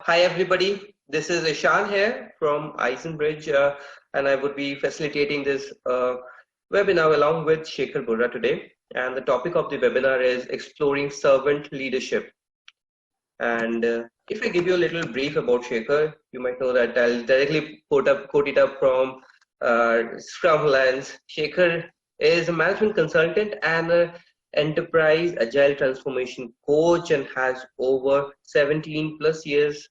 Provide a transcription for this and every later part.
Hi everybody, this is Ishan here from Eisenbridge and I would be facilitating this webinar along with Sekhar Burra today. And the topic of the webinar is exploring servant leadership. And if I give you a little brief about Sekhar, you might know that I'll directly quote it up from Scrum Lens. Sekhar is a management consultant and an enterprise agile transformation coach and has over 17 plus years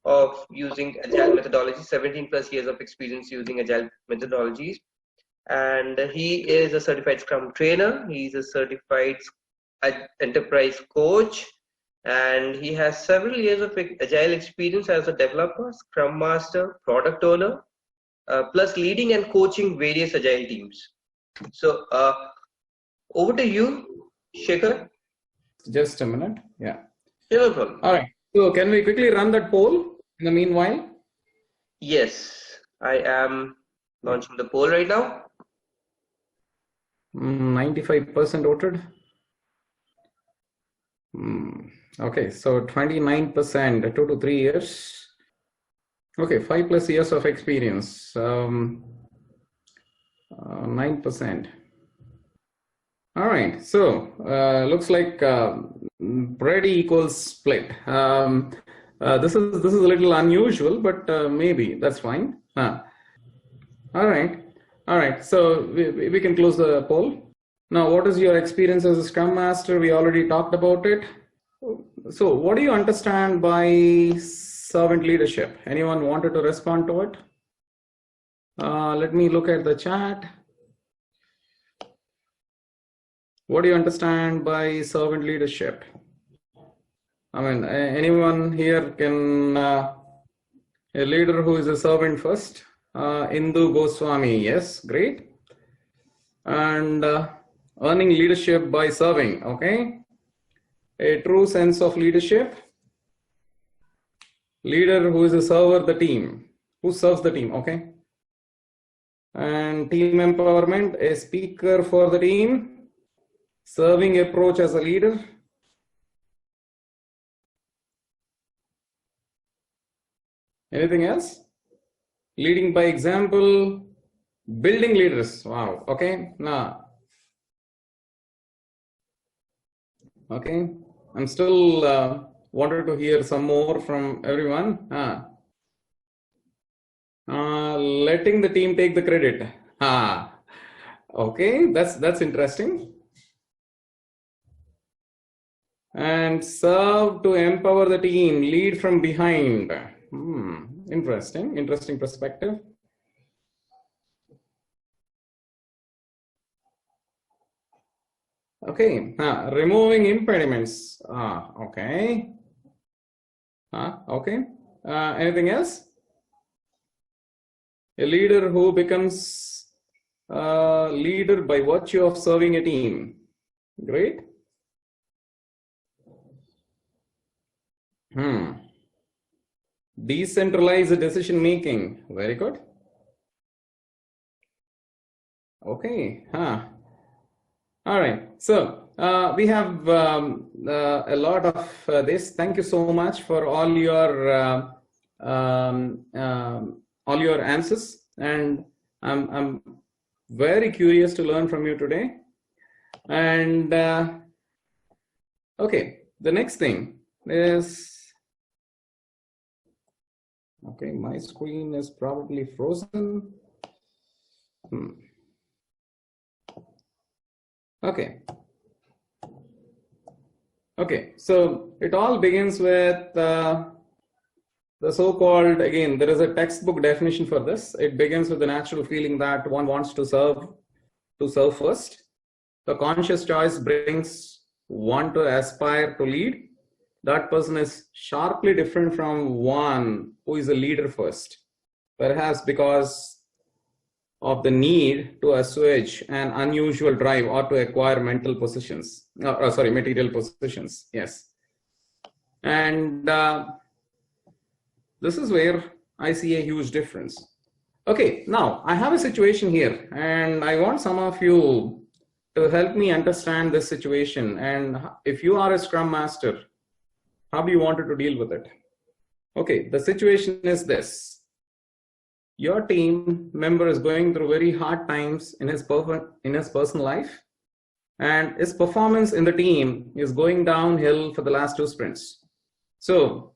of using agile methodology, 17 plus years of experience using agile methodologies. And he is a certified Scrum trainer. He's a certified enterprise coach. And he has several years of agile experience as a developer, Scrum Master, product owner, plus leading and coaching various agile teams. So over to you, Sekhar. Just a minute. Yeah. No problem. All right. So can we quickly run that poll in the meanwhile? Yes, I am launching the poll right now. 95% voted. Okay, so 29%, 2 to 3 years. Okay, 5 plus years of experience. 9%. All right, so looks like pretty equal split. This is a little unusual, but maybe that's fine. All right. So we can close the poll. Now, what is your experience as a Scrum Master? We already talked about it. So what do you understand by servant leadership? Anyone wanted to respond to it? Let me look at the chat. What do you understand by servant leadership? I mean, anyone here can, a leader who is a servant first? Indu Goswami, yes, great. And earning leadership by serving, okay. A true sense of leadership. Leader who is a server, the team, who serves the team, okay. And team empowerment, a speaker for the team. Serving approach as a leader. Anything else? Leading by example, building leaders. Wow. Okay. Now, okay. I'm still wanted to hear some more from everyone. Letting the team take the credit. Okay. That's interesting. And serve to empower the team, lead from behind. Interesting perspective. Okay, removing impediments. Okay. Okay. Anything else? A leader who becomes a leader by virtue of serving a team. Great. Decentralized decision making. Very good. Okay. All right. So we have a lot of this. Thank you so much for all your answers, and I'm very curious to learn from you today. And okay, the next thing is. Okay, my screen is probably frozen. Okay. Okay, so it all begins with the so-called, again, there is a textbook definition for this. It begins with the natural feeling that one wants to serve first. The conscious choice brings one to aspire to lead. That person is sharply different from one who is a leader first, perhaps because of the need to assuage an unusual drive or to acquire material possessions. Yes. And this is where I see a huge difference. Okay, now I have a situation here and I want some of you to help me understand this situation. And if you are a Scrum Master, how do you want to deal with it? Okay, the situation is this. Your team member is going through very hard times in his personal life, and his performance in the team is going downhill for the last 2 sprints. So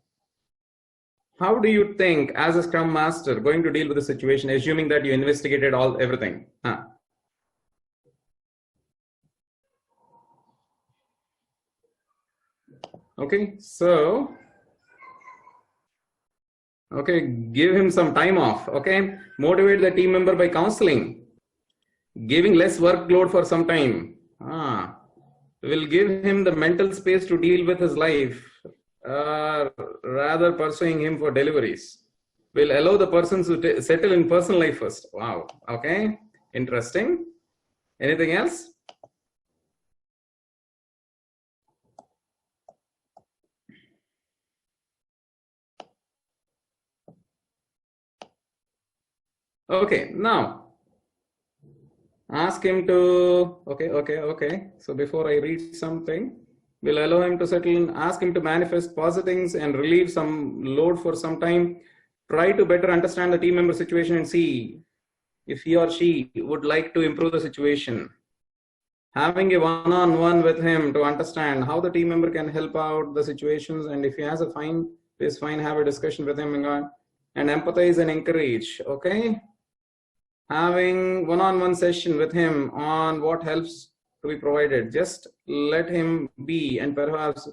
how do you think, as a Scrum Master, going to deal with the situation, assuming that you investigated everything? Okay, so give him some time off. Okay, motivate the team member by counseling, giving less workload for some time. Will give him the mental space to deal with his life, rather pursuing him for deliveries. Will allow the person to settle in personal life first. Wow. Okay, interesting. Anything else? Okay, now ask him to, okay. So before I read something, we'll allow him to settle, ask him to manifest positive things and relieve some load for some time. Try to better understand the team member situation and see if he or she would like to improve the situation. Having a one-on-one with him to understand how the team member can help out the situations, and if he has a fine, it's fine, have a discussion with him and empathize and encourage. Okay, having one-on-one session with him on what helps to be provided. Just let him be, and perhaps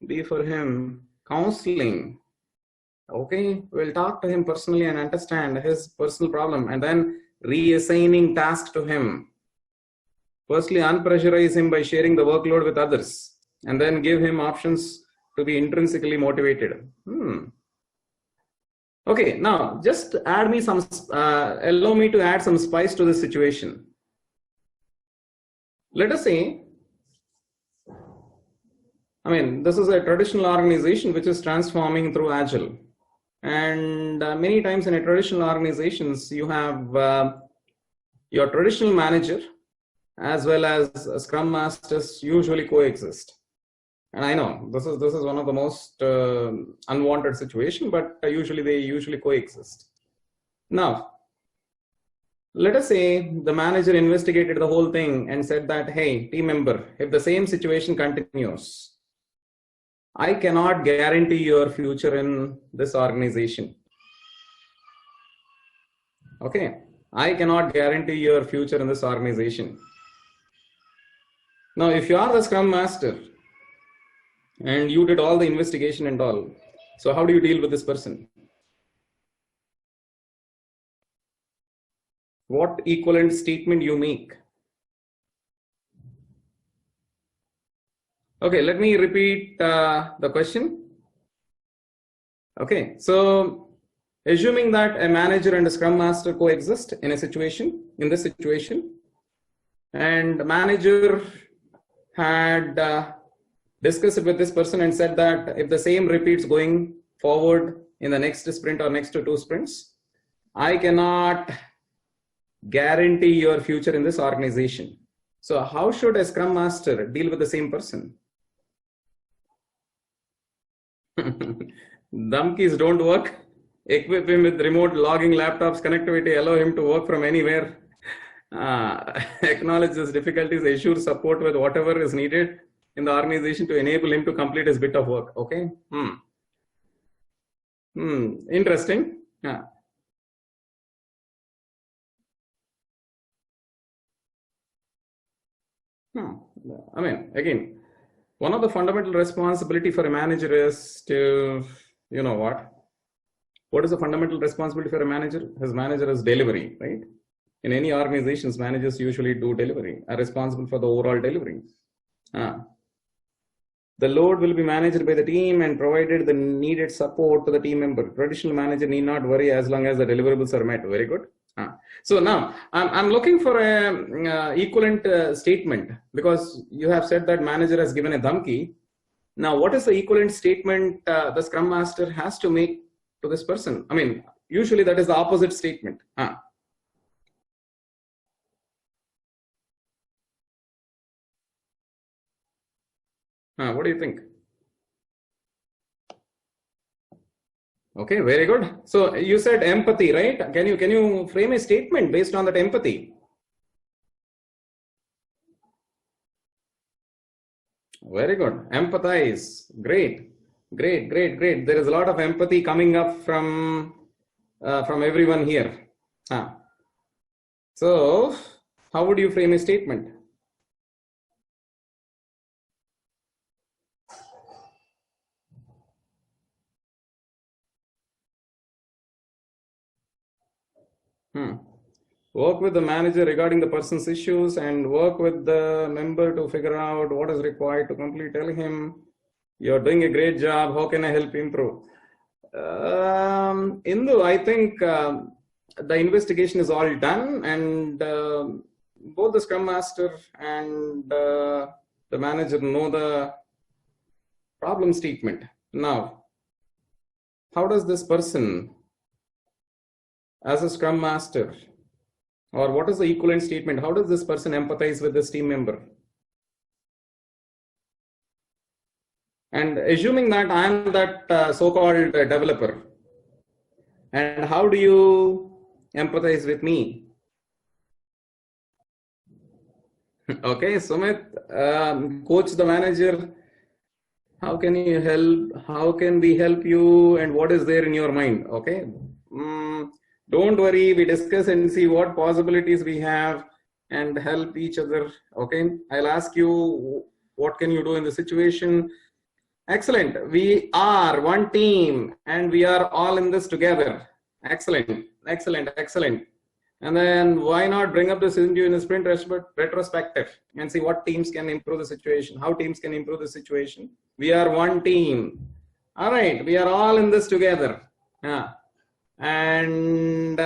be for him counseling. Okay, we'll talk to him personally and understand his personal problem, and then reassigning tasks to him. Firstly, unpressurize him by sharing the workload with others, and then give him options to be intrinsically motivated. Okay, now just add me some, allow me to add some spice to this situation. Let us say, this is a traditional organization which is transforming through Agile. And many times in a traditional organizations, you have your traditional manager as well as Scrum Masters usually coexist. And I know this is one of the most unwanted situation, but they usually coexist. Now, let us say the manager investigated the whole thing and said that, hey, team member, if the same situation continues, I cannot guarantee your future in this organization. Okay, I cannot guarantee your future in this organization. Now, if you are the Scrum Master and you did all the investigation and all, so how do you deal with this person? What equivalent statement you make? Okay, let me repeat the question. Okay, so assuming that a manager and a Scrum Master coexist in this situation, and the manager had discussed it with this person and said that if the same repeats going forward in the next sprint or next 2 sprints, I cannot guarantee your future in this organization. So how should a Scrum Master deal with the same person? Dumkies don't work. Equip him with remote logging laptops connectivity, allow him to work from anywhere. Acknowledge his difficulties, assure support with whatever is needed in the organization to enable him to complete his bit of work. Okay. Interesting. Yeah. Again, one of the fundamental responsibility for a manager is to, what is the fundamental responsibility for a manager? His manager is delivery, right? In any organizations, managers usually do delivery, are responsible for the overall delivery. The load will be managed by the team and provided the needed support to the team member. Traditional manager need not worry as long as the deliverables are met. Very good. So now I'm looking for a equivalent statement, because you have said that manager has given a dhamki. Now, what is the equivalent statement the Scrum Master has to make to this person? Usually that is the opposite statement. What do you think? Okay, very good. So you said empathy, right? Can you frame a statement based on that empathy? Very good. Empathize. Great. Great, great, great. There is a lot of empathy coming up from everyone here. So, how would you frame a statement? Work with the manager regarding the person's issues and work with the member to figure out what is required to complete. Tell him, you're doing a great job. How can I help improve? Indu, I think the investigation is all done, and both the Scrum Master and the manager know the problem statement. Now, how does this person, as a Scrum Master, or what is the equivalent statement? How does this person empathize with this team member? And assuming that I am that so-called developer, and how do you empathize with me? Okay, Sumit, coach the manager. How can you help? How can we help you? And what is there in your mind? Okay. Don't worry, we discuss and see what possibilities we have and help each other. Okay, I'll ask you, what can you do in the situation? Excellent. We are one team and we are all in this together. Excellent, excellent, excellent. And then why not bring up this into in a sprint retrospective and see what teams can improve the situation, how teams can improve the situation. We are one team. All right, we are all in this together. And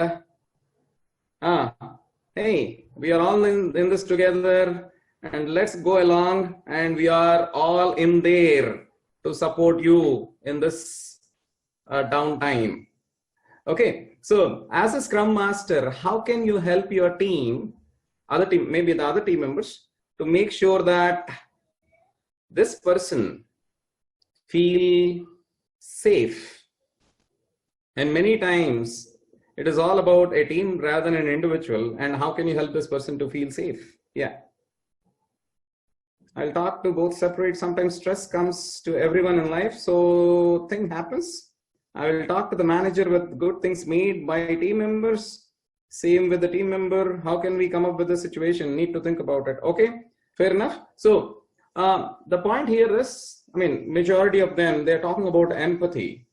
hey, we are all in this together, and let's go along, and we are all in there to support you in this downtime. Okay, so as a Scrum Master, how can you help your team, maybe the other team members, to make sure that this person feel safe? And many times it is all about a team rather than an individual. And how can you help this person to feel safe? Yeah. I'll talk to both separate. Sometimes stress comes to everyone in life. So thing happens. I will talk to the manager with good things made by team members. Same with the team member. How can we come up with the situation? Need to think about it. Okay, fair enough. So the point here is, I mean, majority of them, they're talking about empathy.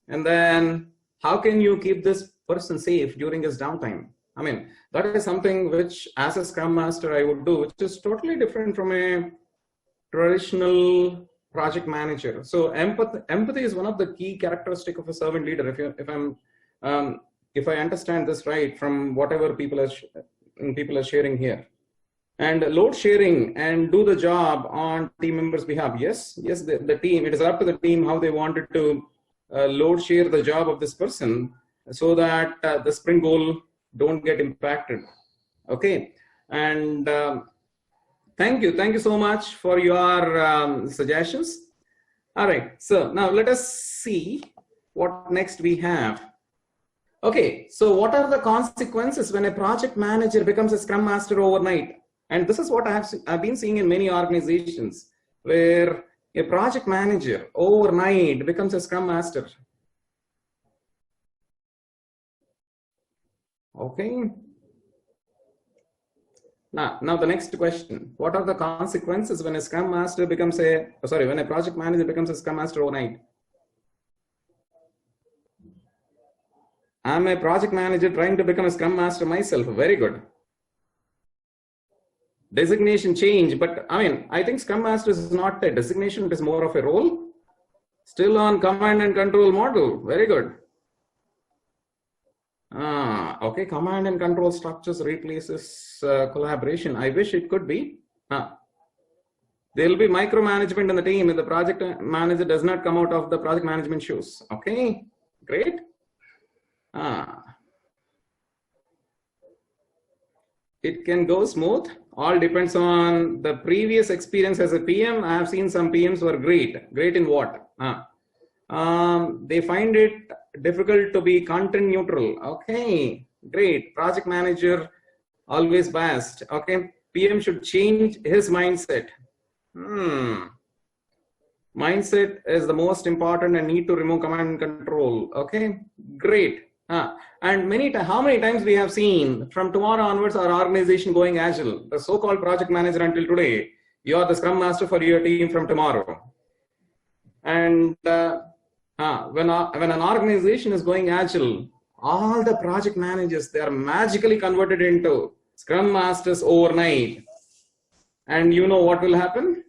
And then how can you keep this person safe during his downtime? I mean, that is something which as a Scrum Master I would do, which is totally different from a traditional project manager. So empathy is one of the key characteristic of a servant leader. If I understand this right from whatever people are sharing here. And load sharing and do the job on team members' behalf. Yes, the team, it is up to the team how they wanted to load share the job of this person so that the sprint goal don't get impacted. Okay, and thank you so much for your suggestions. All right, so now let us see what next we have. Okay, so what are the consequences when a project manager becomes a Scrum Master overnight? And this is what I've been seeing in many organizations where a project manager overnight becomes a Scrum Master. Okay. Now the next question. What are the consequences when a Scrum Master becomes when a project manager becomes a Scrum Master overnight? I'm a project manager trying to become a Scrum Master myself. Very good. Designation change, but I mean, I think Scrum Master is not a designation, it is more of a role. Still on command and control model. Very good. Okay, command and control structures replaces collaboration. I wish it could be. There will be micromanagement in the team if the project manager does not come out of the project management shoes. Okay, great. It can go smooth. All depends on the previous experience as a PM. I have seen some PMs who are great. Great in what? They find it difficult to be content neutral. Okay, great. Project manager, always biased. Okay, PM should change his mindset. Mindset is the most important and need to remove command and control. Okay, great. And how many times we have seen from tomorrow onwards our organization going agile? The so-called project manager until today, you are the Scrum Master for your team from tomorrow. And when an organization is going agile, all the project managers, they are magically converted into Scrum Masters overnight. And you know what will happen?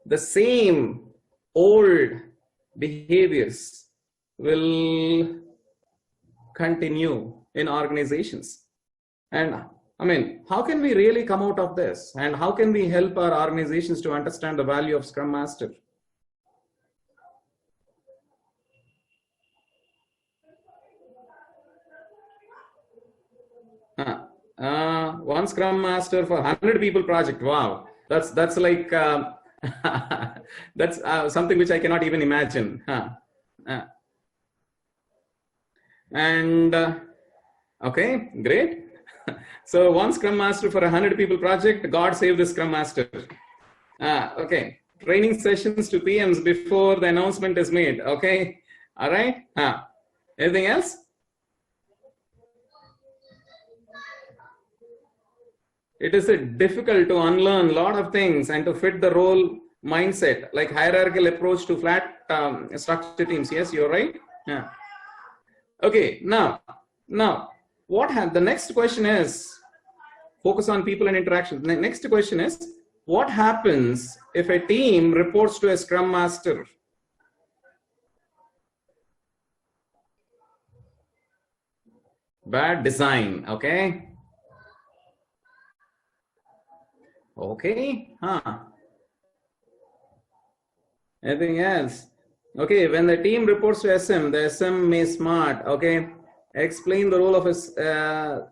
The same old behaviors will continue in organizations. And I mean, how can we really come out of this? And how can we help our organizations to understand the value of Scrum Master? One Scrum Master for 100 people project. Wow. That's like, that's something which I cannot even imagine. Okay, great. So one Scrum Master for 100 people project, God save the Scrum Master. Okay, training sessions to PMs before the announcement is made. Okay, all right. Anything else? It is difficult to unlearn a lot of things and to fit the role mindset, like hierarchical approach to flat structure teams. Yes, you're right. Yeah. Okay, now the next question is focus on people and interaction. The next question is, what happens if a team reports to a Scrum Master? Bad design. Okay. Okay. Anything else? Okay, when the team reports to SM, the SM may smart. Okay, explain the role of a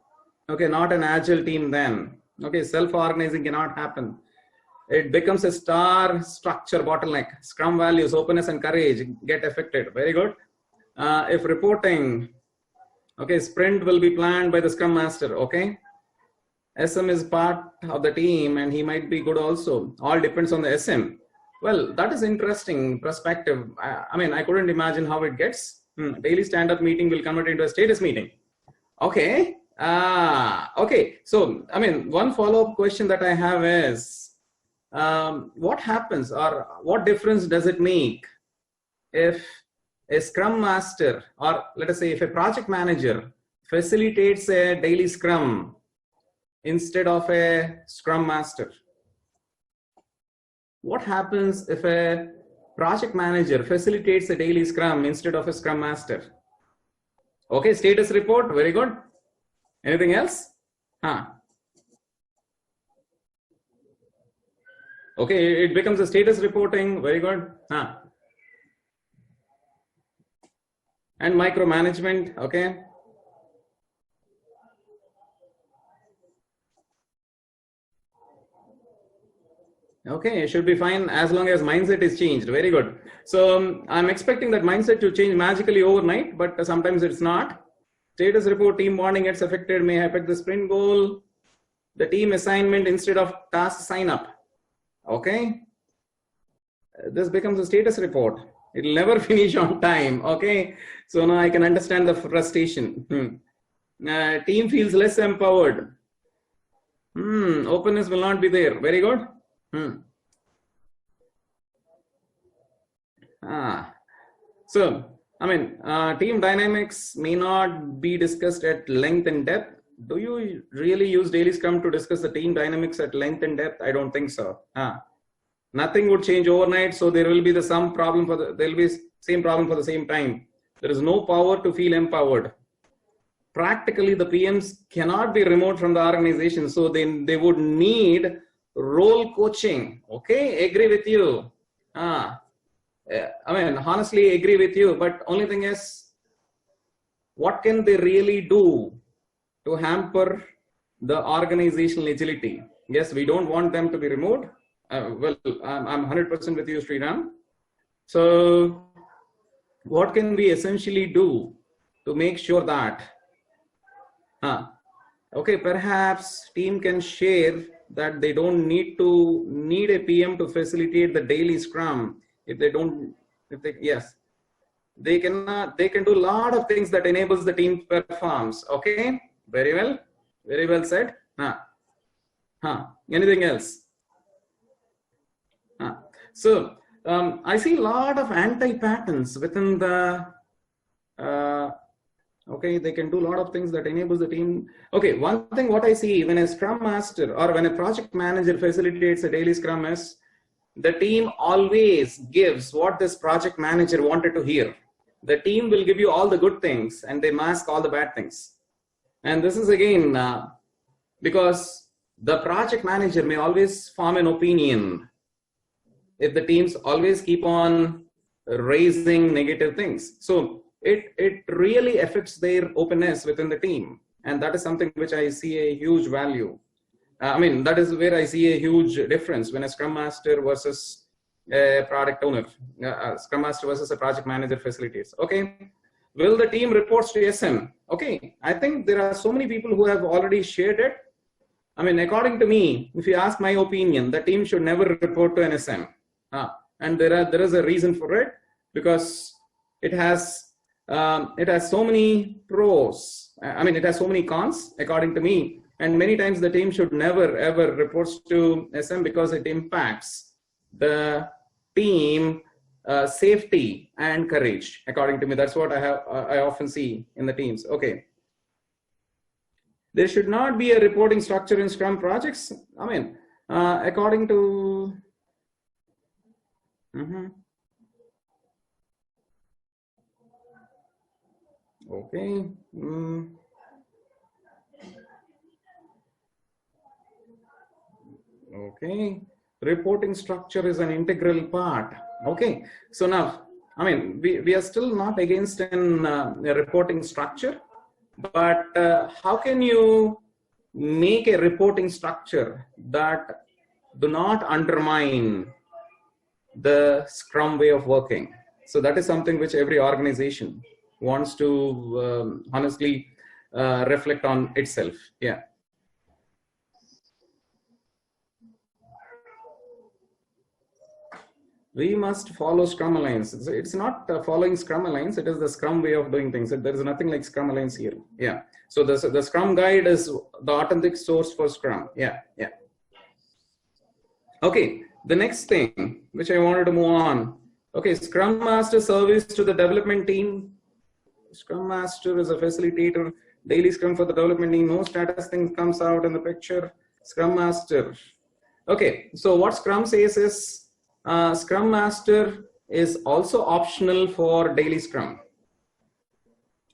okay, not an agile team then. Okay, self-organizing cannot happen. It becomes a star structure bottleneck. Scrum values, openness and courage get affected. Very good. If reporting, okay, sprint will be planned by the Scrum Master. Okay, SM is part of the team and he might be good also. All depends on the SM. Well, that is interesting perspective. I mean, I couldn't imagine how it gets. Daily stand-up meeting will convert into a status meeting. Okay. Okay. So, I mean, one follow-up question that I have is, what happens or what difference does it make if a Scrum Master, or let us say if a project manager facilitates a daily Scrum instead of a Scrum Master? What happens if a project manager facilitates a daily Scrum instead of a Scrum Master? Okay, status report, very good. Anything else? Okay, it becomes a status reporting, very good. And micromanagement, okay. Okay, it should be fine as long as mindset is changed. Very good. So I'm expecting that mindset to change magically overnight, but sometimes it's not. Status report, team bonding gets affected, may affect the sprint goal, the team assignment instead of task sign up. Okay. This becomes a status report. It will never finish on time. Okay. So now I can understand the frustration. Team feels less empowered. Openness will not be there. Very good. So, I mean, team dynamics may not be discussed at length and depth. Do you really use daily Scrum to discuss the team dynamics at length and depth? I don't think so. Nothing would change overnight, so there will be the same problem for the same time. There is no power to feel empowered. Practically, the PMs cannot be removed from the organization, so then they would need role coaching. Okay, agree with you. I mean, honestly agree with you, but only thing is, what can they really do to hamper the organizational agility? Yes, we don't want them to be removed. Well, I'm 100% with you, Sriram. So, what can we essentially do to make sure that, okay, perhaps team can share that they don't need a PM to facilitate the daily scrum. If they don't, yes, they can do a lot of things that enables the team performs. Okay, very well said. Anything else? So I see a lot of anti-patterns within the okay, they can do a lot of things that enables the team. Okay, one thing what I see when a Scrum Master or when a project manager facilitates a daily Scrum is the team always gives what this project manager wanted to hear. The team will give you all the good things and they mask all the bad things. And this is again because the project manager may always form an opinion if the teams always keep on raising negative things. So it really affects their openness within the team. And that is something which I see a huge value. I mean, that is where I see a huge difference when a Scrum Master versus a product owner, Scrum Master versus a project manager facilitates. Okay, will the team reports to SM? Okay, I think there are so many people who have already shared it. I mean, according to me, if you ask my opinion, the team should never report to an SM. And there is a reason for it, because it has so many pros. I mean, it has so many cons, according to me. And many times the team should never ever reports to SM because it impacts the team safety and courage. According to me, that's what I often see in the teams. Okay, there should not be a reporting structure in Scrum projects. I mean, according to okay. Okay, reporting structure is an integral part. Okay, so now, I mean, we are still not against a reporting structure, but how can you make a reporting structure that do not undermine the Scrum way of working? So that is something which every organization wants to honestly reflect on itself. Yeah. We must follow Scrum Alliance. It's not following Scrum Alliance, it is the Scrum way of doing things. There is nothing like Scrum Alliance here. Yeah. So the Scrum guide is the authentic source for Scrum. Yeah. Yeah. Okay. The next thing which I wanted to move on. Okay. Scrum Master service to the development team. Scrum Master is a facilitator. Daily Scrum for the development team. No status thing comes out in the picture. Scrum Master. Okay. So what Scrum says is, Scrum Master is also optional for daily Scrum.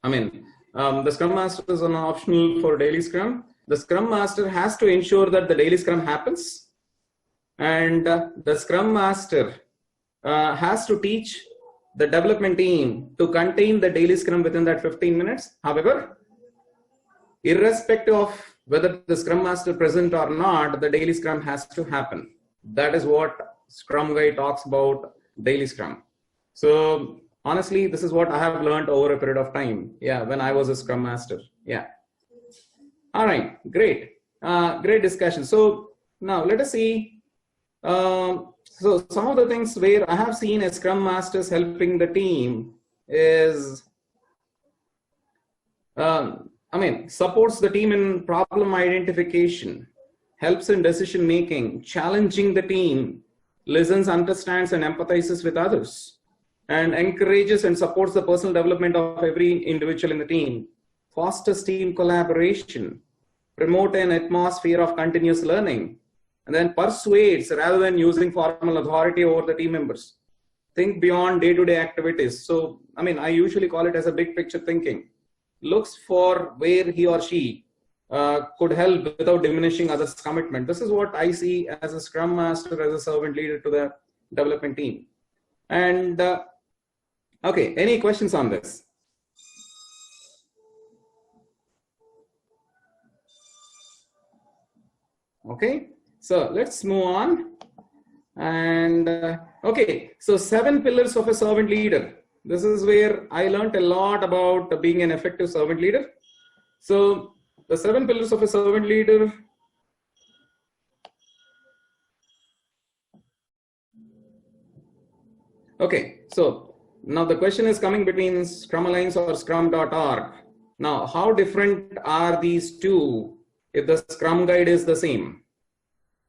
I mean, the Scrum Master is optional for daily Scrum. The Scrum Master has to ensure that the daily Scrum happens, and the Scrum Master has to teach the development team to contain the daily Scrum within that 15 minutes. However, irrespective of whether the Scrum Master present or not, the daily Scrum has to happen. That is what Scrum guy talks about daily Scrum. So honestly, this is what I have learned over a period of time. Yeah, when I was a Scrum Master. Yeah. All right, great. Great discussion. So now let us see. So some of the things where I have seen as Scrum Masters helping the team is, I mean, supports the team in problem identification, helps in decision making, challenging the team, listens, understands, and empathizes with others, and encourages and supports the personal development of every individual in the team, fosters team collaboration, promote an atmosphere of continuous learning, and then persuades rather than using formal authority over the team members. Think beyond day-to-day activities. So, I mean, I usually call it as a big picture thinking. Looks for where he or she could help without diminishing others' commitment. This is what I see as a Scrum Master, as a servant leader to the development team. And okay, any questions on this? Okay, so let's move on. And okay, so 7 pillars of a servant leader. this is where I learned a lot about being an effective servant leader. So the 7 pillars of a servant leader. Okay, so now the question is coming between Scrum Alliance or Scrum.org. Now, how different are these two if the Scrum Guide is the same?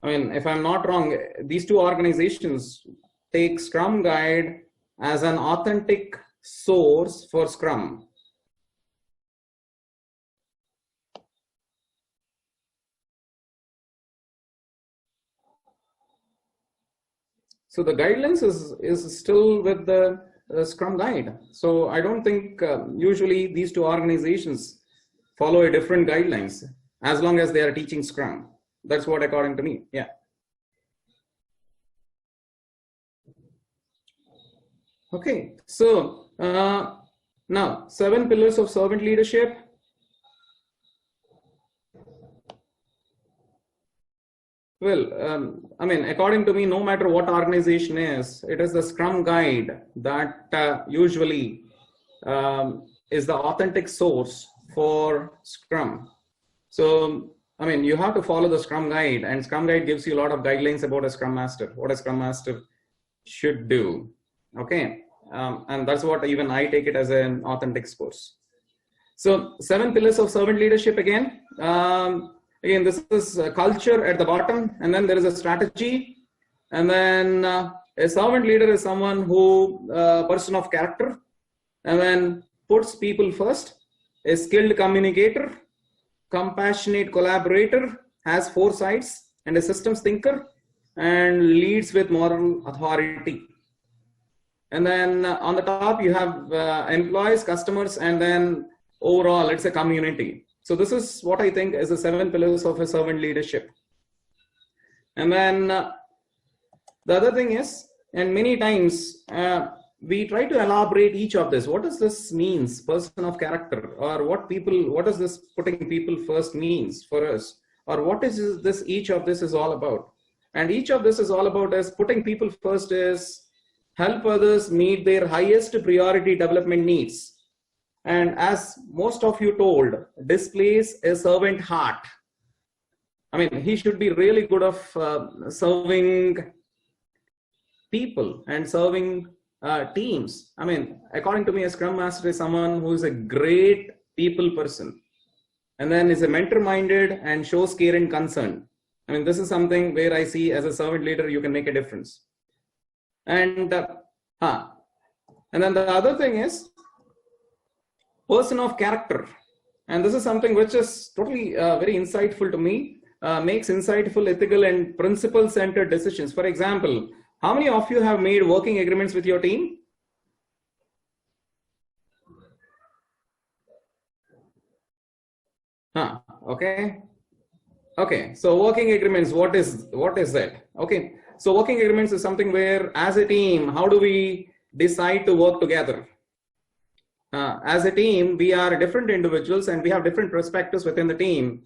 I mean, if I'm not wrong, these two organizations take Scrum Guide as an authentic source for Scrum. So the guidelines is still with the Scrum Guide. So I don't think usually these two organizations follow a different guidelines as long as they are teaching Scrum. That's what according to me, yeah. Okay, so now 7 pillars of servant leadership. Well, I mean, according to me, no matter what organization is, it is the Scrum Guide that usually is the authentic source for Scrum. So, I mean, you have to follow the Scrum Guide, and Scrum Guide gives you a lot of guidelines about a Scrum Master, what a Scrum Master should do. Okay, and that's what even I take it as an authentic source. So, 7 pillars of servant leadership again. Again, this is culture at the bottom, and then there is a strategy, and then a servant leader is someone who, person of character, and then puts people first, a skilled communicator, compassionate collaborator, has foresights, and a systems thinker, and leads with moral authority. And then on the top, you have employees, customers, and then overall, it's a community. So this is what I think is the 7 pillars of a servant leadership. And then the other thing is, and many times we try to elaborate each of this. What does this means, person of character, or what does this putting people first means for us, or what is this, each of this is all about. And each of this is all about is putting people first is help others meet their highest priority development needs. And as most of you told, displays a servant heart. I mean, he should be really good of serving people and serving teams. I mean, according to me, a Scrum Master is someone who is a great people person, and then is a mentor-minded and shows care and concern. I mean, this is something where I see as a servant leader, you can make a difference. And then the other thing is, person of character, and this is something which is totally very insightful to me, makes insightful, ethical, and principle-centered decisions. For example, how many of you have made working agreements with your team? Okay, so working agreements, what is that? Okay, so working agreements is something where as a team, how do we decide to work together? As a team, we are different individuals and we have different perspectives within the team.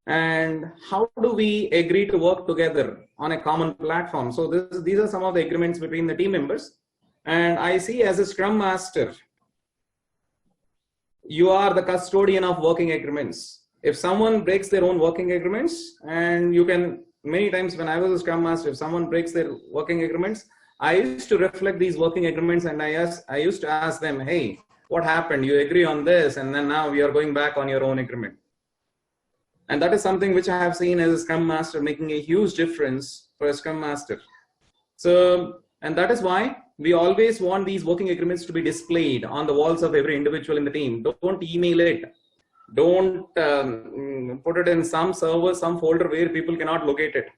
And how do we agree to work together on a common platform? So these are some of the agreements between the team members. And I see as a Scrum Master, you are the custodian of working agreements. If someone breaks their own working agreements, and you can, many times when I was a Scrum Master, if someone breaks their working agreements, I used to reflect these working agreements and I used to ask them, hey, what happened? You agree on this, and then now we are going back on your own agreement. And that is something which I have seen as a Scrum Master making a huge difference for a Scrum Master. So, and that is why we always want these working agreements to be displayed on the walls of every individual in the team. Don't email it. Don't put it in some server, some folder where people cannot locate it.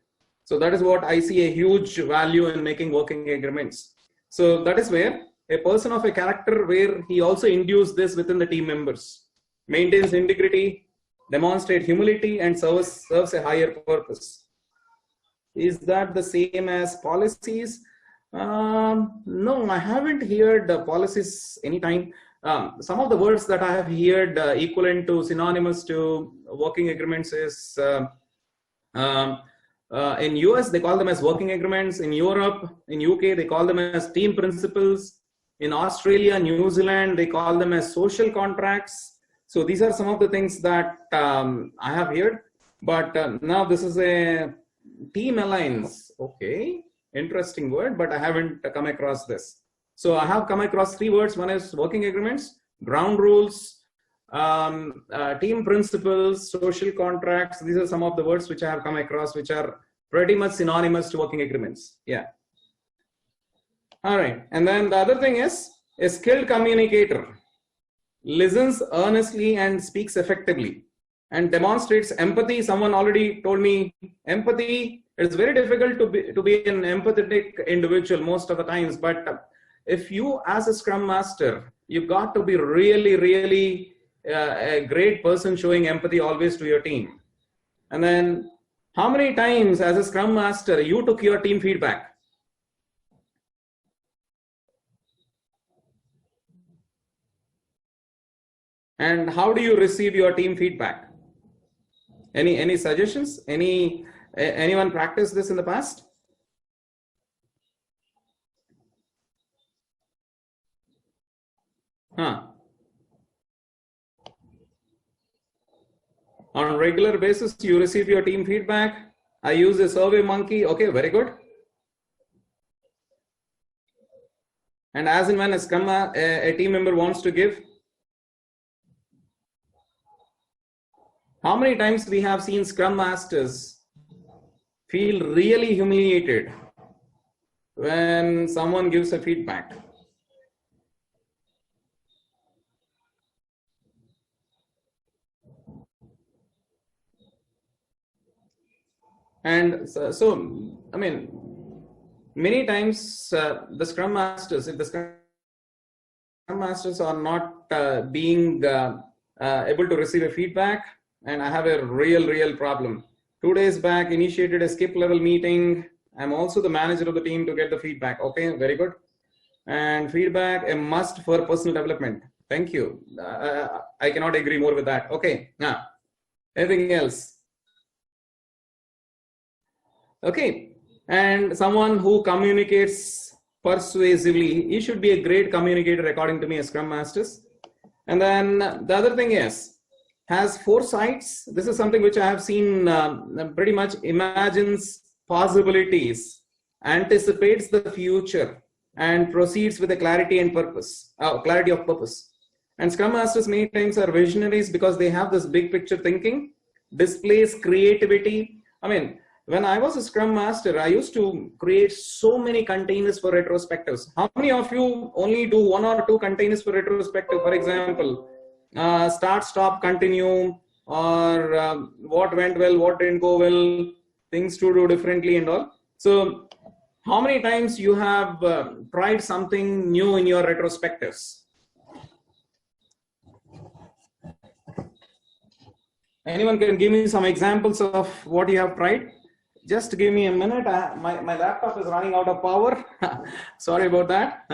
So that is what I see a huge value in making working agreements. So that is where a person of a character, where he also induces this within the team members, maintains integrity, demonstrates humility, and serves a higher purpose. Is that the same as policies? No, I haven't heard policies anytime. Some of the words that I have heard equivalent to synonymous to working agreements is in US they call them as working agreements. In Europe, in UK they call them as team principles. In Australia, New Zealand, they call them as social contracts. So these are some of the things that I have heard. But now this is a team alliance. Okay, interesting word, but I haven't come across this. So I have come across 3 words. One is working agreements, ground rules, team principles, social contracts. These are some of the words which I have come across, which are pretty much synonymous to working agreements. Yeah. All right. And then the other thing is a skilled communicator listens earnestly and speaks effectively and demonstrates empathy. Someone already told me empathy. It's very difficult to be an empathetic individual most of the times. But if you, as a Scrum Master, you've got to be really a great person showing empathy always to your team. And then how many times as a Scrum Master you took your team feedback? And how do you receive your team feedback? Any suggestions? Anyone practiced this in the past? Huh. On a regular basis, you receive your team feedback. I use a survey monkey. Okay, very good. And as and when a team member wants to give, how many times we have seen Scrum Masters feel really humiliated when someone gives a feedback? And so I mean, many times the Scrum Masters, if the Scrum Masters are not being able to receive a feedback, and I have a real problem. 2 days back, initiated a skip level meeting. I'm also the manager of the team to get the feedback. Okay, very good. And feedback, a must for personal development. Thank you. I cannot agree more with that. Okay, now, anything else? Okay, and someone who communicates persuasively, he should be a great communicator according to me as Scrum Masters. And then the other thing is, has foresights. This is something which I have seen pretty much imagines possibilities, anticipates the future, and proceeds with a clarity and purpose, clarity of purpose. And Scrum Masters many times are visionaries because they have this big picture thinking, displays creativity. I mean, when I was a Scrum Master, I used to create so many containers for retrospectives. How many of you only do 1 or 2 containers for retrospective? For example, start, stop, continue, or what went well, what didn't go well, things to do differently and all. So how many times you have tried something new in your retrospectives? Anyone can give me some examples of what you have tried? Just give me a minute. My laptop is running out of power. Sorry about that.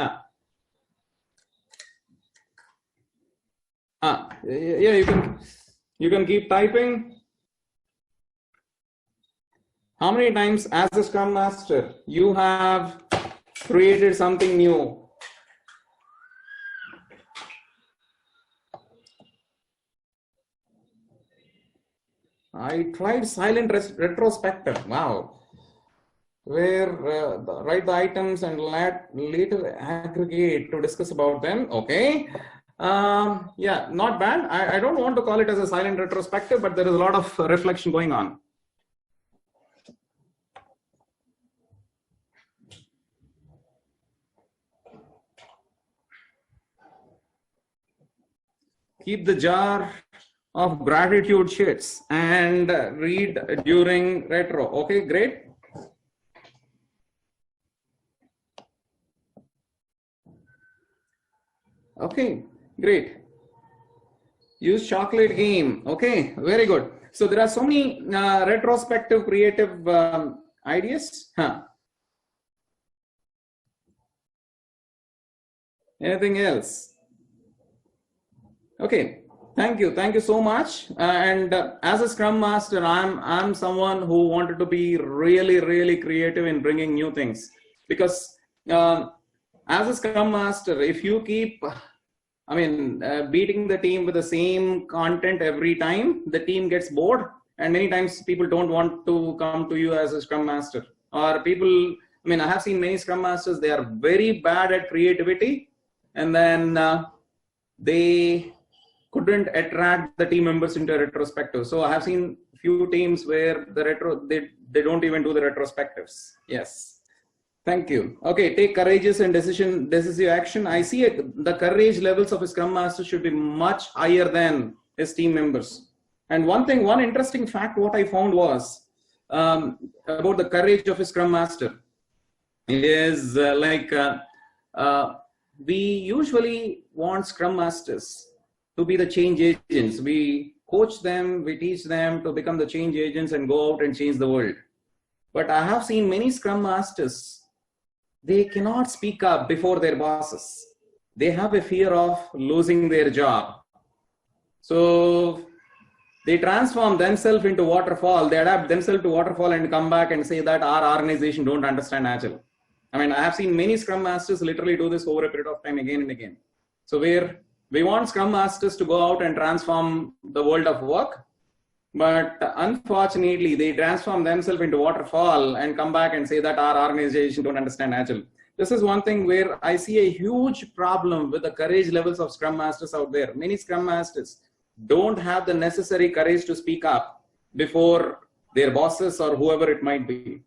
Yeah, you can keep typing. How many times as a Scrum Master you have created something new? I tried silent retrospective. Wow. Where write the items and later aggregate to discuss about them. Okay. Yeah, not bad. I don't want to call it as a silent retrospective, but there is a lot of reflection going on. Keep the jar of gratitude sheets and read during retro. Okay, great. Okay, great. Use chocolate game. Okay, very good. So there are so many retrospective creative ideas. Anything else? Okay, thank you so much. And as a Scrum Master, I'm someone who wanted to be really creative in bringing new things, because as a Scrum Master, if you keep, beating the team with the same content every time, the team gets bored, and many times people don't want to come to you as a Scrum Master. Or people, I have seen many Scrum Masters, they are very bad at creativity, and then they couldn't attract the team members into a retrospective. So I have seen few teams where they don't even do the retrospectives. Yes. Thank you. Okay, take courageous and decisive action. I see the courage levels of a Scrum Master should be much higher than his team members. And one interesting fact what I found was about the courage of a Scrum Master is we usually want Scrum Masters to be the change agents. We coach them, we teach them to become the change agents and go out and change the world. But I have seen many Scrum Masters, they cannot speak up before their bosses. They have a fear of losing their job. So they transform themselves into waterfall. They adapt themselves to waterfall and come back and say that our organization don't understand Agile. I have seen many Scrum Masters literally do this over a period of time again and again. So we want Scrum Masters to go out and transform the world of work. But unfortunately, they transform themselves into waterfall and come back and say that our organization don't understand Agile. This is one thing where I see a huge problem with the courage levels of Scrum Masters out there. Many Scrum Masters don't have the necessary courage to speak up before their bosses or whoever it might be.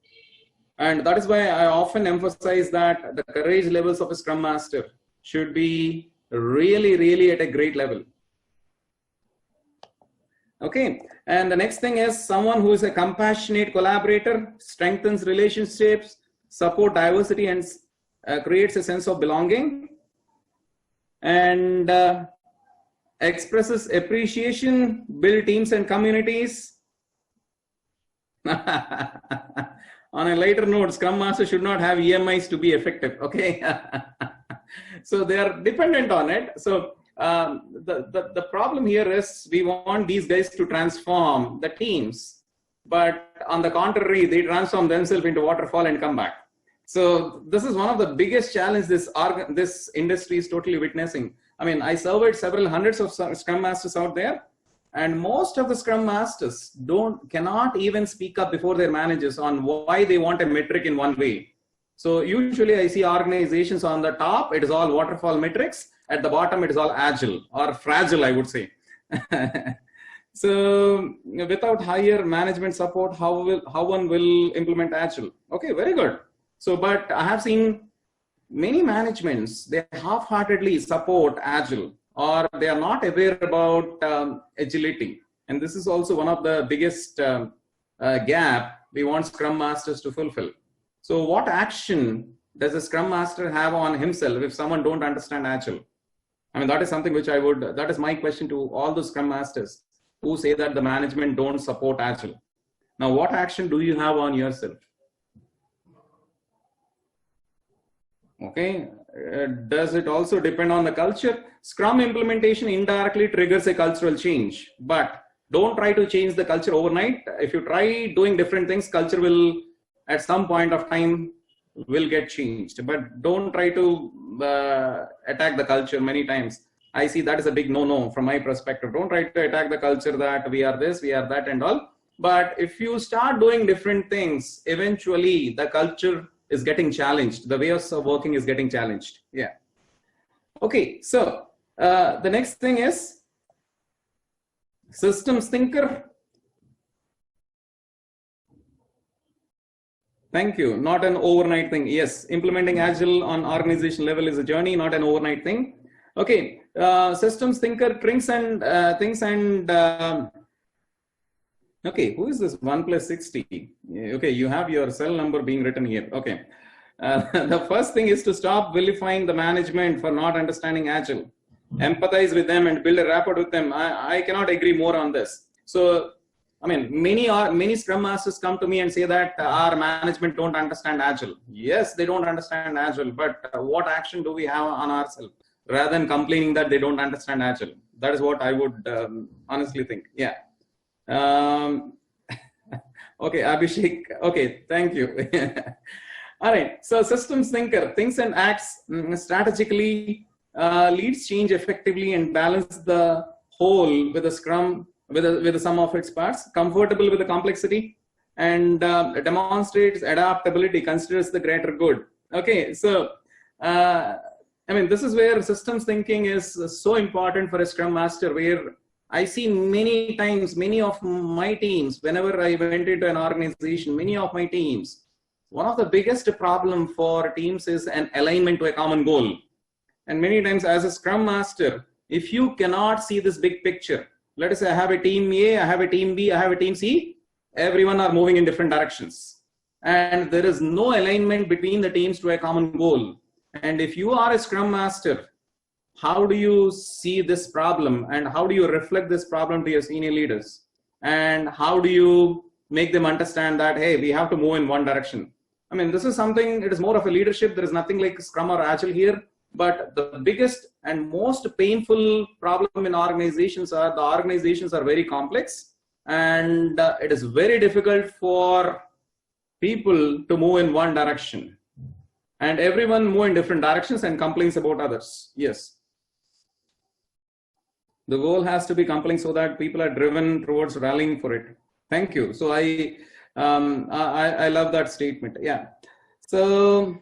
And that is why I often emphasize that the courage levels of a Scrum Master should be really, really at a great level. Okay, and the next thing is someone who is a compassionate collaborator, strengthens relationships, support diversity, and creates a sense of belonging, and expresses appreciation, build teams and communities. On a lighter note, Scrum Master should not have EMIs to be effective. Okay, so they are dependent on it. So the problem here is we want these guys to transform the teams, but on the contrary, they transform themselves into waterfall and come back. So this is one of the biggest challenges this industry is totally witnessing. I surveyed several hundreds of Scrum Masters out there, and most of the Scrum Masters cannot even speak up before their managers on why they want a metric in one way. So usually I see organizations on the top, it is all waterfall metrics. At the bottom, it is all agile or fragile, I would say. So without higher management support, how one will implement agile? Okay, very good. So, but I have seen many managements, they half-heartedly support agile, or they are not aware about agility. And this is also one of the biggest gap we want Scrum Masters to fulfill. So what action does a Scrum Master have on himself if someone don't understand agile? That is something which that is my question to all the Scrum Masters who say that the management don't support agile. Now, what action do you have on yourself? Okay, does it also depend on the culture? Scrum implementation indirectly triggers a cultural change, but don't try to change the culture overnight. If you try doing different things, culture will at some point of time will get changed, but don't try to attack the culture many times. I see that is a big no-no from my perspective. Don't try to attack the culture that we are this, we are that and all. But if you start doing different things, eventually the culture is getting challenged. The ways of working is getting challenged. Yeah. Okay, so the next thing is systems thinker. Thank you. Not an overnight thing. Yes, implementing Agile on organization level is a journey, not an overnight thing. Okay, systems thinker, thinks and okay, who is this 1 + 60? Okay, you have your cell number being written here. Okay, the first thing is to stop vilifying the management for not understanding Agile. Empathize with them and build a rapport with them. I cannot agree more on this. So, many Scrum Masters come to me and say that our management don't understand Agile. Yes, they don't understand Agile, but what action do we have on ourselves rather than complaining that they don't understand Agile? That is what I would honestly think. Yeah. Okay, Abhishek. Okay, thank you. All right. So systems thinker thinks and acts strategically, leads change effectively, and balance the whole with a scrum with the sum of its parts. Comfortable with the complexity, and demonstrates adaptability. Considers the greater good. Okay. So I mean, this is where systems thinking is so important for a Scrum Master, where I see many times, many of my teams, whenever I went into an organization, many of my teams, one of the biggest problem for teams is an alignment to a common goal. And many times as a Scrum Master, if you cannot see this big picture, let us say I have a team A, I have a team B, I have a team C, everyone are moving in different directions. And there is no alignment between the teams to a common goal. And if you are a Scrum Master, how do you see this problem, and how do you reflect this problem to your senior leaders, and how do you make them understand that, hey, we have to move in one direction? I mean, this is something, it is more of a leadership. There is nothing like Scrum or Agile here, but the biggest and most painful problem in organizations are the organizations are very complex, and it is very difficult for people to move in one direction. And everyone move in different directions and complains about others. Yes. The goal has to be compelling so that people are driven towards rallying for it. Thank you. So I love that statement. Yeah. So,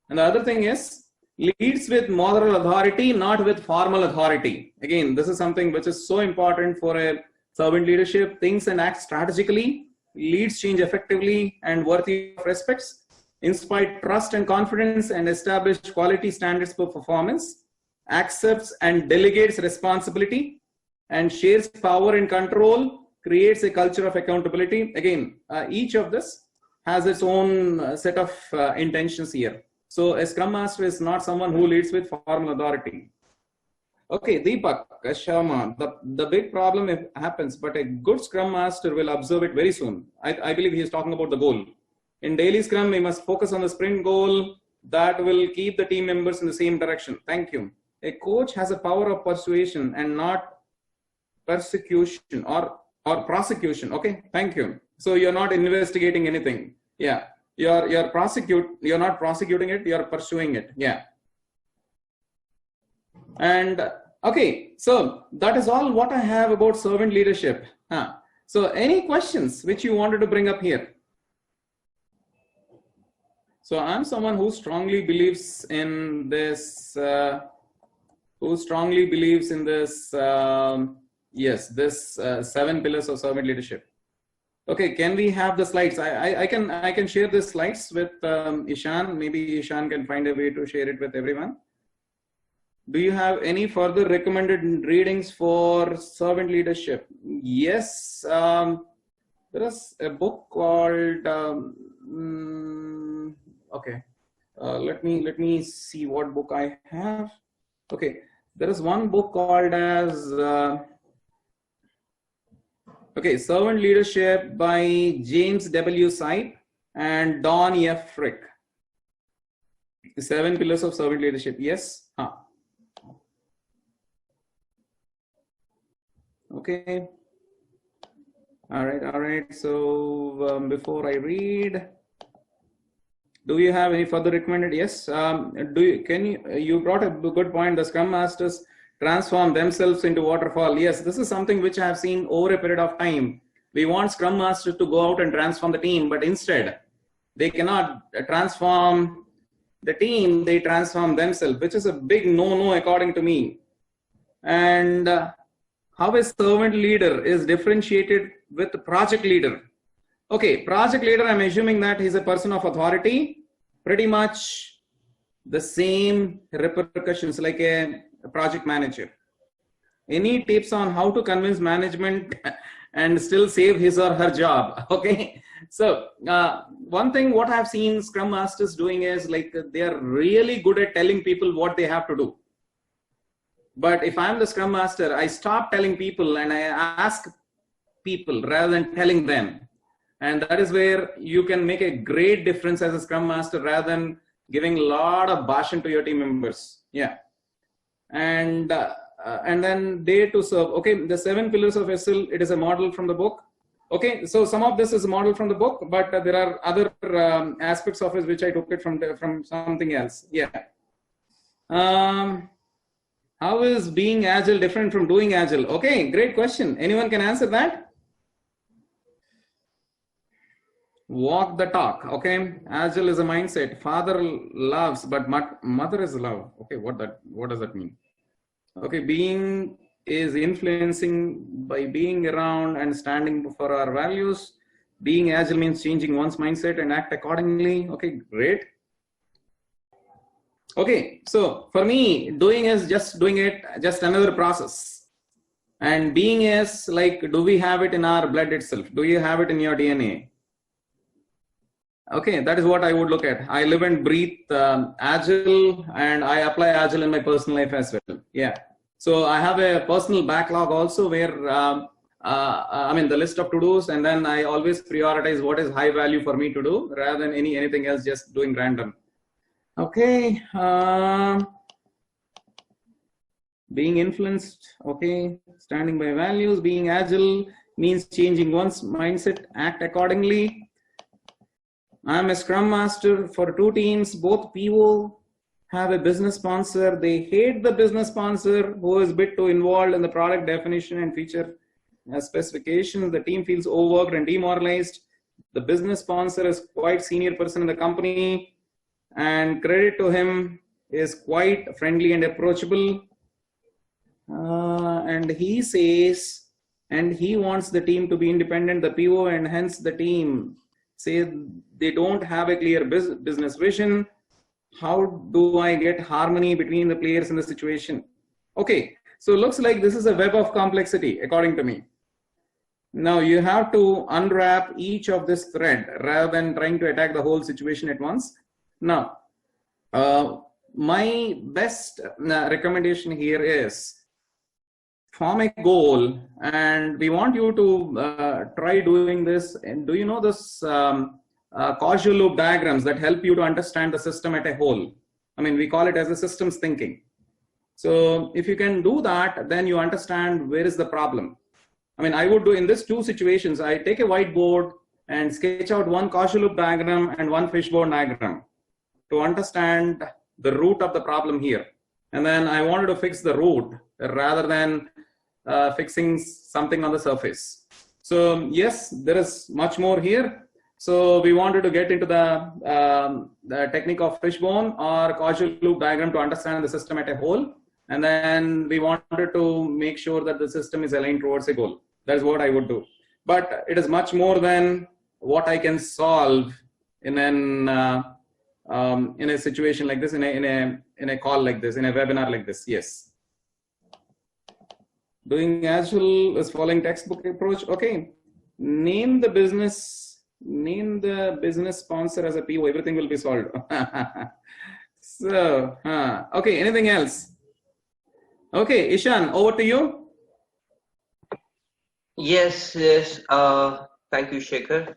and the other thing is, leads with moral authority, not with formal authority. Again, this is something which is so important for a servant leadership. Thinks and acts strategically, leads change effectively and worthy of respects, inspire trust and confidence, and establish quality standards for performance, accepts and delegates responsibility, and shares power and control, creates a culture of accountability. Again, each of this has its own set of intentions here. So a Scrum Master is not someone who leads with formal authority. Okay, Deepak Sharma, the big problem happens, but a good Scrum Master will observe it very soon. I believe he is talking about the goal. In daily Scrum, we must focus on the sprint goal that will keep the team members in the same direction. Thank you. A coach has a power of persuasion and not persecution or prosecution. Okay, thank you. So you're not investigating anything. Yeah, you're not prosecuting it, you're pursuing it. Yeah. And okay, so that is all what I have about servant leadership. So any questions which you wanted to bring up here? So I'm someone who strongly believes in this, yes, this 7 pillars of servant leadership. Okay, can we have the slides? I can share the slides with Ishan. Maybe Ishan can find a way to share it with everyone. Do you have any further recommended readings for servant leadership? Yes, there is a book called. Okay, let me see what book I have. Okay, there is one book called as Servant Leadership by James W. Sipe and Don F. Frick. The 7 pillars of servant leadership. Yes. Okay. All right. So before I read. Do you have any further recommended? Yes. You brought a good point. The Scrum Masters transform themselves into waterfall. Yes, this is something which I have seen over a period of time. We want Scrum Masters to go out and transform the team, but instead they cannot transform the team. They transform themselves, which is a big no-no according to me. And how a servant leader is differentiated with the project leader. Okay, project leader, I'm assuming that he's a person of authority, pretty much the same repercussions like a project manager. Any tips on how to convince management and still save his or her job? Okay, so one thing what I've seen Scrum Masters doing is like they are really good at telling people what they have to do. But if I'm the Scrum Master, I stop telling people and I ask people rather than telling them. And that is where you can make a great difference as a Scrum Master rather than giving a lot of bashing to your team members. Yeah. And then day to serve. Okay, the 7 pillars of SL, it is a model from the book. Okay, so some of this is modeled from the book, but there are other aspects of it which I took it from something else. Yeah. How is being agile different from doing agile? Okay, great question. Anyone can answer that? Walk the talk. Okay, agile is a mindset. Father loves, but mother is love. Okay, what does that mean? Okay, being is influencing by being around and standing for our values. Being agile means changing one's mindset and act accordingly. Okay, great. Okay, so for me, doing is just doing it, just another process. And being is like, do we have it in our blood itself? Do you have it in your DNA? Okay, that is what I would look at. I live and breathe agile, and I apply agile in my personal life as well. Yeah. So I have a personal backlog also where I mean the list of to-dos, and then I always prioritize what is high value for me to do rather than anything else just doing random. Okay. Being influenced. Okay. Standing by values. Being agile means changing one's mindset, act accordingly. I'm a Scrum Master for 2 teams. Both PO have a business sponsor. They hate the business sponsor who is a bit too involved in the product definition and feature specifications. The team feels overworked and demoralized. The business sponsor is quite senior person in the company, and credit to him, is quite friendly and approachable. And he says, and he wants the team to be independent, the PO, and hence the team say they don't have a clear business vision. How do I get harmony between the players in the situation? Okay, so it looks like this is a web of complexity, according to me. Now you have to unwrap each of this thread rather than trying to attack the whole situation at once. Now, my best recommendation here is form a goal, and we want you to try doing this. And do you know this causal loop diagrams that help you to understand the system at a whole? I mean, we call it as a systems thinking. So if you can do that, then you understand where is the problem. I mean, I would do in these 2 situations, I take a whiteboard and sketch out one causal loop diagram and one fishbone diagram to understand the root of the problem here. And then I wanted to fix the root rather than fixing something on the surface. So yes, there is much more here. So we wanted to get into the technique of fishbone or causal loop diagram to understand the system at a whole. And then we wanted to make sure that the system is aligned towards a goal. That is what I would do. But it is much more than what I can solve in a situation like this, in a call like this, in a webinar like this. Yes. Doing agile is following textbook approach. Okay. Name the business sponsor as a PO. Everything will be solved. So, okay. Anything else? Okay, Ishan, over to you. Yes. Thank you, Sekhar.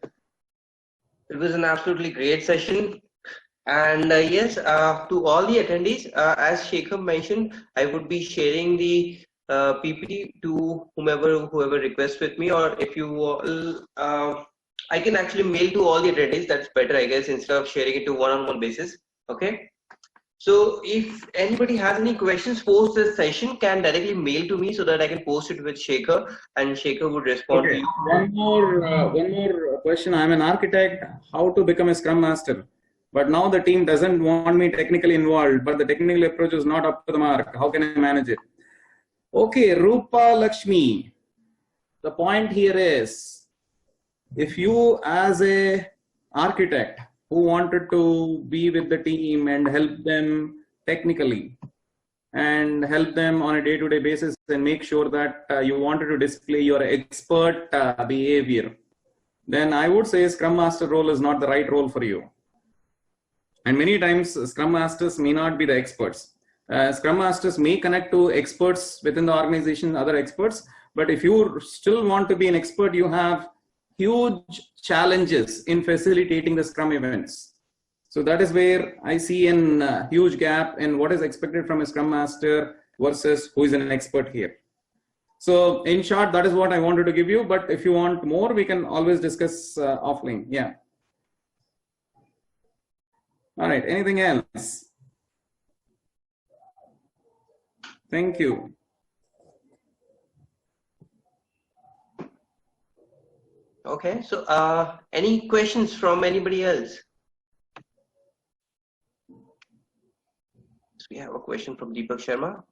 It was an absolutely great session. And yes, to all the attendees, as Sekhar mentioned, I would be sharing the PPT to whoever requests with me, or if you I can actually mail to all the attendees. That's better, I guess, instead of sharing it to one-on-one basis. Okay. So if anybody has any questions post this session, can directly mail to me so that I can post it with Sekhar, and Sekhar would respond to you. One more question. I'm an architect. How to become a Scrum Master? But now the team doesn't want me technically involved, but the technical approach is not up to the mark. How can I manage it? Okay, Rupa Lakshmi. The point here is, if you as a architect who wanted to be with the team and help them technically and help them on a day-to-day basis and make sure that you wanted to display your expert behavior, then I would say Scrum Master role is not the right role for you. And many times Scrum Masters may not be the experts. Scrum Masters may connect to experts within the organization, other experts, but if you still want to be an expert, you have huge challenges in facilitating the Scrum events. So that is where I see a huge gap in what is expected from a Scrum Master versus who is an expert here. So in short, that is what I wanted to give you. But if you want more, we can always discuss offline. Yeah. All right. Anything else? Thank you. Okay. So, any questions from anybody else? So we have a question from Deepak Sharma.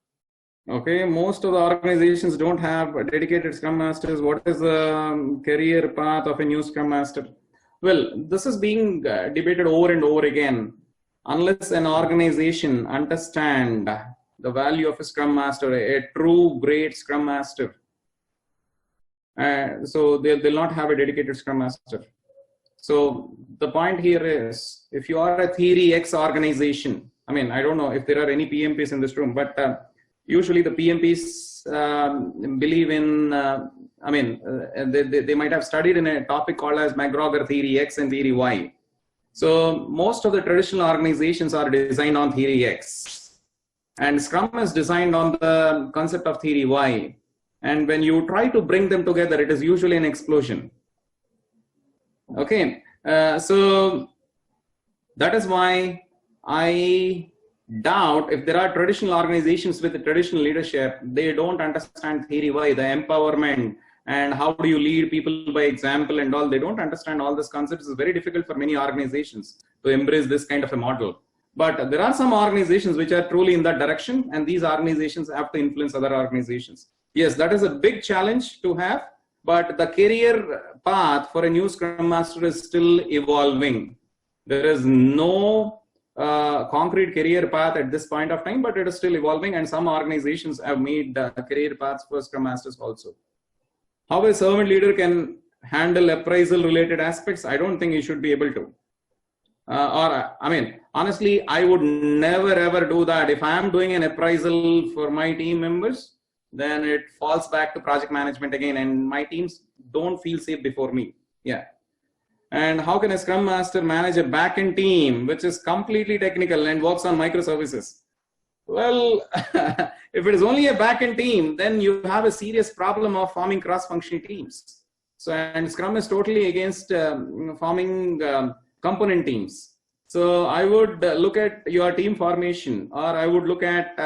Okay, most of the organizations don't have dedicated Scrum Masters. What is the career path of a new Scrum Master? Well, this is being debated over and over again. Unless an organization understand the value of a Scrum Master, a true great Scrum Master, so they'll not have a dedicated Scrum Master. So the point here is, if you are a Theory X organization, I mean, I don't know if there are any PMPs in this room, but usually the PMPs believe in, they might have studied in a topic called as McGregor Theory X and Theory Y. So most of the traditional organizations are designed on Theory X. And Scrum is designed on the concept of Theory Y. And when you try to bring them together, it is usually an explosion. Okay, so that is why I doubt if there are traditional organizations with the traditional leadership, they don't understand Theory Y, the empowerment, and how do you lead people by example and all. They don't understand all these concepts. It's very difficult for many organizations to embrace this kind of a model. But there are some organizations which are truly in that direction, and these organizations have to influence other organizations. Yes, that is a big challenge to have, but the career path for a new Scrum Master is still evolving. There is no concrete career path at this point of time, but it is still evolving, and some organizations have made career paths for Scrum Masters also. How a servant leader can handle appraisal related aspects, I don't think he should be able to. Honestly, I would never ever do that. If I am doing an appraisal for my team members, then it falls back to project management again, and my teams don't feel safe before me. Yeah. And how can a Scrum Master manage a backend team which is completely technical and works on microservices? Well, if it is only a backend team, then you have a serious problem of forming cross-functional teams. So, and Scrum is totally against forming component teams. So I would look at your team formation, or I would look at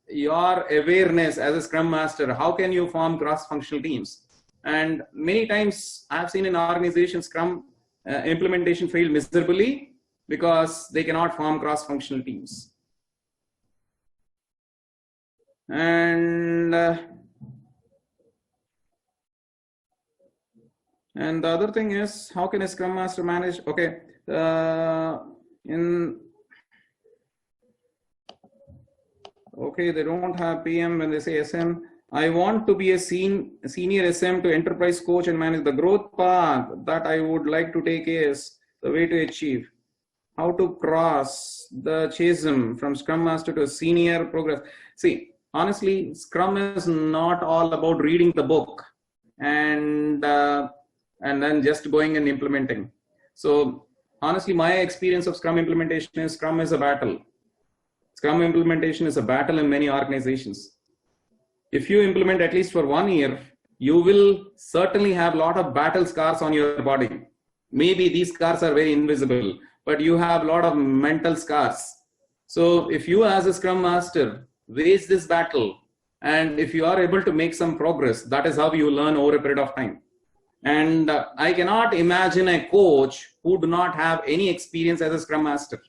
your awareness as a Scrum Master. How can you form cross-functional teams? And many times I've seen in organizations Scrum implementation fail miserably because they cannot form cross-functional teams. And the other thing is, how can a Scrum Master manage? Okay, okay, they don't have PM when they say SM. I want to be a senior SM to enterprise coach and manage the growth path that I would like to take is the way to achieve. How to cross the chasm from Scrum Master to senior progress. See, honestly, Scrum is not all about reading the book and then just going and implementing. So honestly, my experience of Scrum implementation is Scrum is a battle. Scrum implementation is a battle in many organizations. If you implement at least for 1 year, you will certainly have a lot of battle scars on your body. Maybe these scars are very invisible, but you have a lot of mental scars. So if you as a Scrum Master wage this battle, and if you are able to make some progress, that is how you learn over a period of time. And I cannot imagine a coach who do not have any experience as a Scrum Master.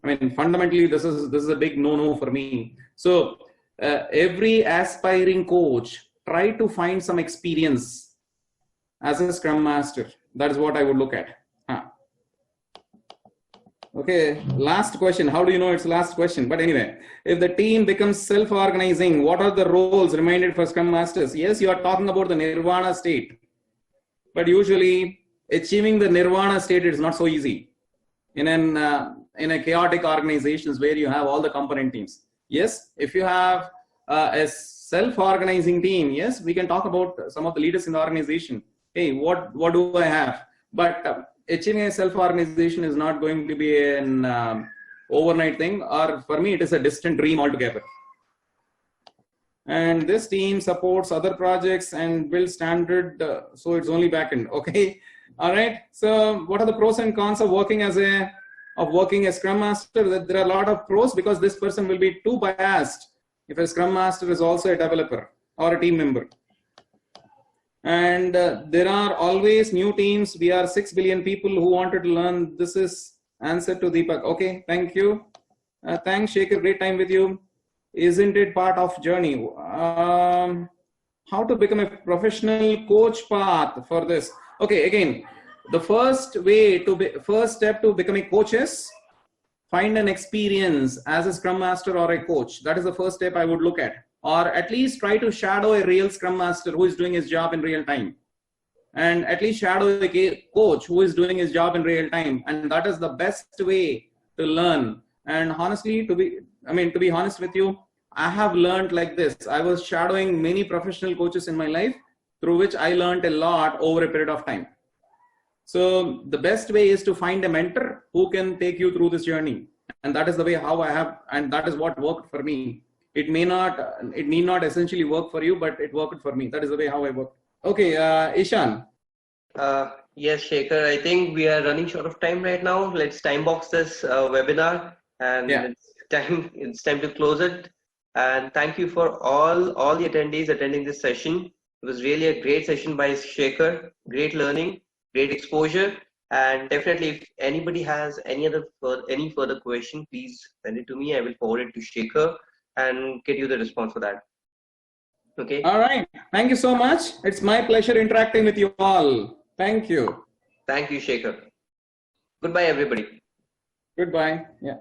I mean, fundamentally, this is a big no-no for me. So every aspiring coach, try to find some experience as a Scrum Master. That is what I would look at. Okay, last question. How do you know it's the last question? But anyway, if the team becomes self-organizing, what are the roles reminded for Scrum Masters? Yes, you are talking about the Nirvana state. But usually, achieving the Nirvana state is not so easy in a chaotic organizations where you have all the component teams. Yes, if you have a self-organizing team, yes, we can talk about some of the leaders in the organization. Hey, what do I have? But achieving a self-organization is not going to be an overnight thing, or for me, it is a distant dream altogether. and this team supports other projects and builds standard, so it's only backend. Okay, all right. So what are the pros and cons of working as a Scrum Master? There are a lot of pros because this person will be too biased if a Scrum Master is also a developer or a team member. And there are always new teams. We are 6 billion people who wanted to learn. This is answer to Deepak. Okay, thank you. Thanks, Sekhar. Great time with you. Isn't it part of journey? How to become a professional coach path for this? Okay, again, the first step to becoming a coach is find an experience as a Scrum Master or a coach. That is the first step I would look at. Or at least try to shadow a real Scrum Master who is doing his job in real time. And at least shadow a coach who is doing his job in real time. And that is the best way to learn. And honestly, to be honest with you, I have learned like this. I was shadowing many professional coaches in my life, through which I learned a lot over a period of time. So the best way is to find a mentor who can take you through this journey. And that is the way how I have, and that is what worked for me. It need not essentially work for you, but it worked for me. That is the way how I work. Okay, Ishan. Yes, Sekhar, I think we are running short of time right now. Let's time box this webinar, and it's time to close it. And thank you for all the attendees attending this session. It was really a great session by Sekhar. Great learning, great exposure, and definitely if anybody has any further question, please send it to me. I will forward it to Sekhar and get you the response for that. Okay. All right. Thank you so much. It's my pleasure interacting with you all. Thank you. Thank you, Sekhar. Goodbye, everybody. Goodbye. Yeah.